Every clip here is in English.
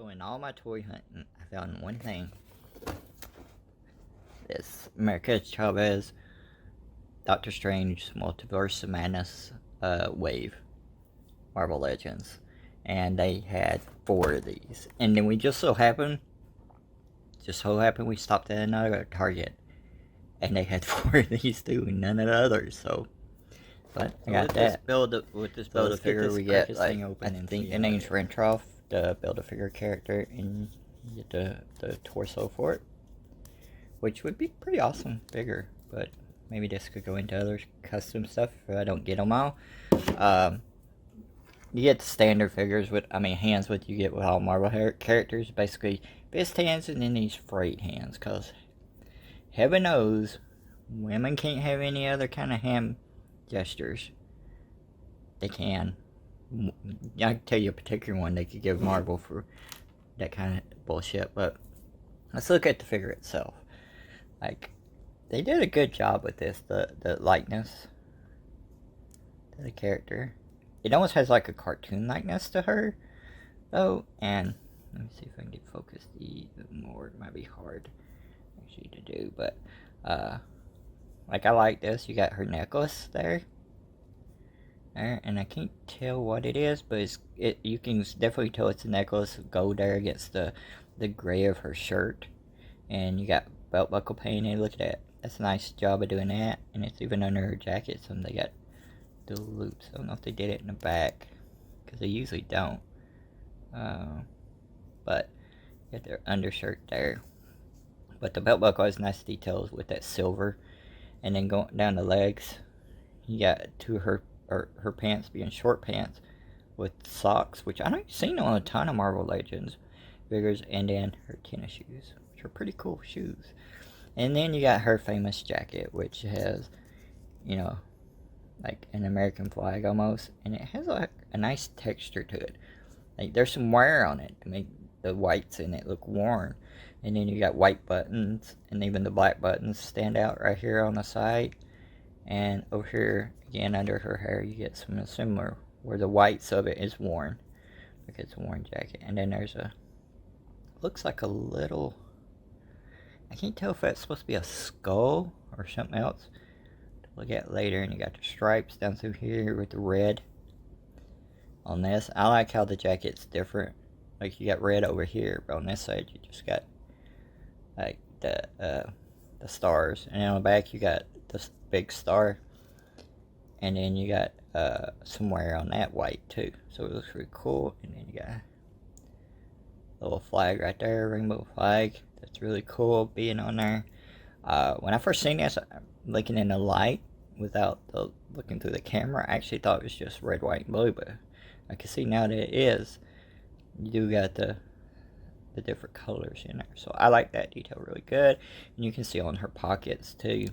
So in all my toy hunting, I found one thing. This Chavez Doctor Strange Multiverse of Madness wave Marvel Legends. And they had 4 of these. And then we just so happened we stopped at another Target. And they had 4 of these too, and none of the others, so. But I got that. With this Build-A-Figure, we get, like, I think the name's Rentroff, the Build-A-Figure character, and you get the torso for it. Which would be pretty awesome, bigger, but maybe this could go into other custom stuff if I don't get them all. You get the standard figures with, hands with you get with all Marvel characters. Basically, fist hands and then these freight hands, because heaven knows women can't have any other kind of hand gestures. They can. I can tell you a particular one they could give Marvel for that kind of bullshit, but let's look at the figure itself. Like, they did a good job with this, the likeness to the character. It almost has like a cartoon likeness to her, though, and let me see if I can get focused even more. It might be hard actually to do, but like, I like this. You got her necklace there, and I can't tell what it is, but you can definitely tell it's a necklace of gold there against the gray of her shirt, and you got belt buckle painted. Look at that. That's a nice job of doing that, and it's even under her jacket. So they got the loops. I don't know if they did it in the back, because they usually don't. But you got their undershirt there. But the belt buckle has nice details with that silver. And then going down the legs, you got her pants being short pants with socks, which I don't see on a ton of Marvel Legends figures, and then her tennis shoes, which are pretty cool shoes. And then you got her famous jacket, which has, like an American flag almost, and it has like a nice texture to it. Like, there's some wear on it to make the whites in it look worn. And then you got white buttons, and even the black buttons stand out right here on the side. And over here, again, under her hair, you get some similar, where the whites of it is worn. Like, it's a worn jacket. And then there's looks like a little, I can't tell if that's supposed to be a skull or something else to look at later. And you got the stripes down through here with the red on this. I like how the jacket's different. Like, you got red over here, but on this side you just got like the stars, and on the back you got this big star, and then you got some wear on that white too, so it looks really cool. And then you got a little flag right there, rainbow flag. That's really cool being on there. When I first seen this, looking in the light without looking through the camera, I actually thought it was just red, white, and blue, but I can see now that it is. You do got the different colors in there, so I like that detail really good. And you can see on her pockets too,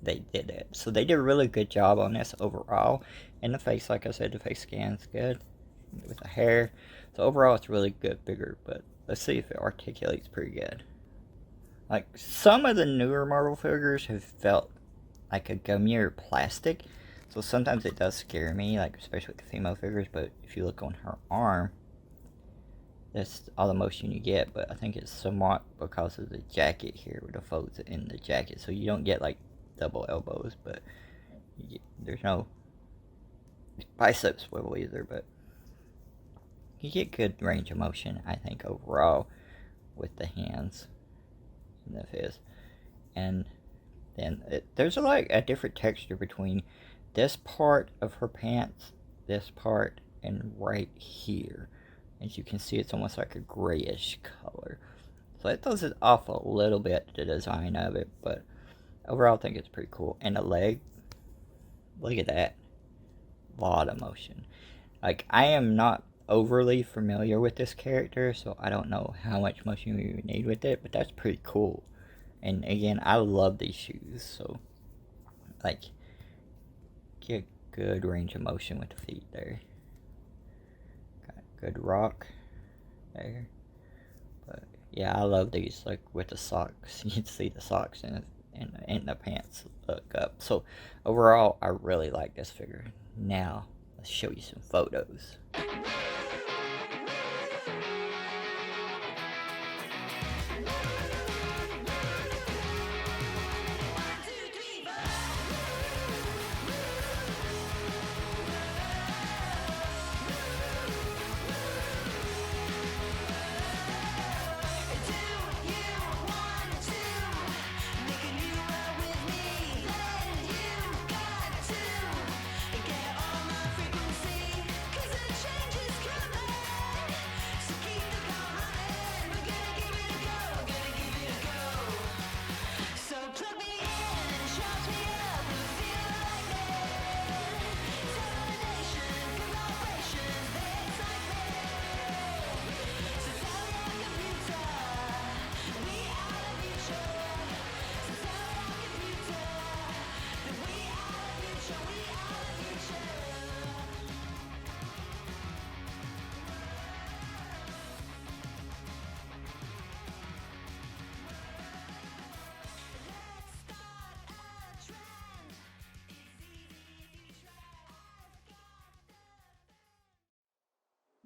they did it, so they did a really good job on this overall. And the face, like I said, the face scan's good with the hair, so overall it's really good figure. But let's see if it articulates pretty good. Like, some of the newer Marvel figures have felt like a gummier plastic, so sometimes it does scare me, like especially with the female figures. But if you look on her arm, that's all the motion you get. But I think it's somewhat because of the jacket here, with the folds in the jacket, so you don't get like double elbows, but there's no bicep swivel either. But you get good range of motion, I think, overall with the hands and the fist. And then there's like a different texture between this part of her pants, this part, and right here. As you can see, it's almost like a grayish color, so it throws it off a little bit, the design of it. But overall I think it's pretty cool. And the leg, look at that, a lot of motion. Like, I am not overly familiar with this character, so I don't know how much motion you need with it, but that's pretty cool. And again, I love these shoes, so like, get good range of motion with the feet there. Got good rock there. But yeah, I love these, like with the socks. You can see the socks and the pants look up. So overall, I really like this figure. Now let's show you some photos.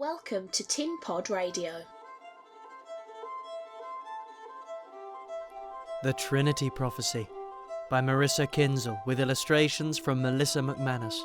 Welcome to Tin Pod Radio. The Trinity Prophecy by Marissa Kinzel with illustrations from Melissa McManus.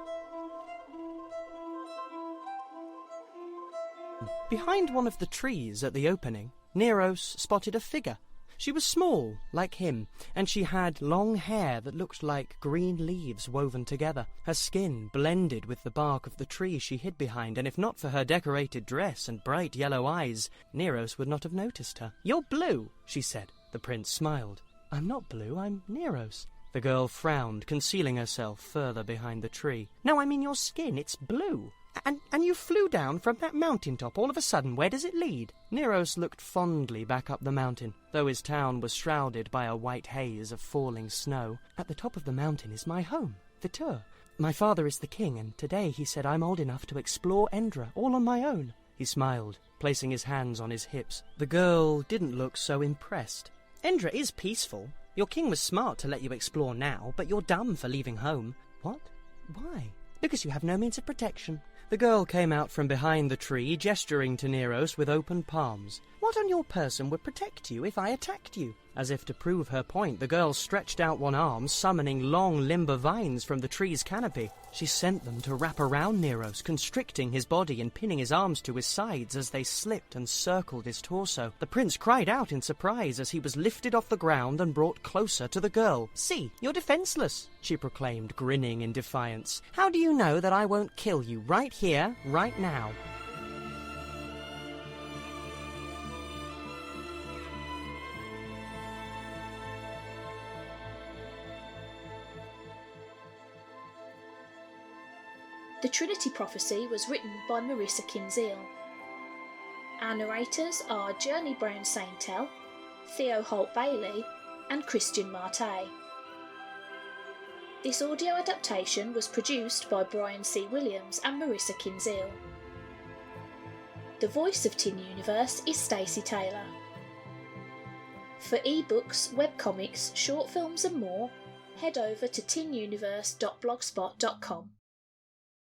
Behind one of the trees at the opening, Neros spotted a figure. She was small, like him, and she had long hair that looked like green leaves woven together. Her skin blended with the bark of the tree she hid behind, and if not for her decorated dress and bright yellow eyes, Neros would not have noticed her. "You're blue," she said. The prince smiled. "I'm not blue, I'm Neros." The girl frowned, concealing herself further behind the tree. "No, I mean your skin, it's blue. And you flew down from that mountaintop all of a sudden. Where does it lead?" Neros looked fondly back up the mountain, though his town was shrouded by a white haze of falling snow. "At the top of the mountain is my home, Vitur. My father is the king, and today he said I'm old enough to explore Endra all on my own." He smiled, placing his hands on his hips. The girl didn't look so impressed. "Endra is peaceful. Your king was smart to let you explore now, but you're dumb for leaving home." "What? Why?" "Because you have no means of protection." The girl came out from behind the tree, gesturing to Neros with open palms. "What on your person would protect you if I attacked you?" As if to prove her point, the girl stretched out one arm, summoning long limber vines from the tree's canopy. She sent them to wrap around Neros, constricting his body and pinning his arms to his sides as they slipped and circled his torso. The prince cried out in surprise as he was lifted off the ground and brought closer to the girl. "See, you're defenseless," she proclaimed, grinning in defiance. "How do you know that I won't kill you right here, right now?" The Trinity Prophecy was written by Marissa Kinzel. Our narrators are Journey Brown Saintel, Theo Holt-Bailey and Christian Marte. This audio adaptation was produced by Brian C. Williams and Marissa Kinzel. The voice of Tin Universe is Stacey Taylor. For ebooks, webcomics, short films and more, head over to tinuniverse.blogspot.com.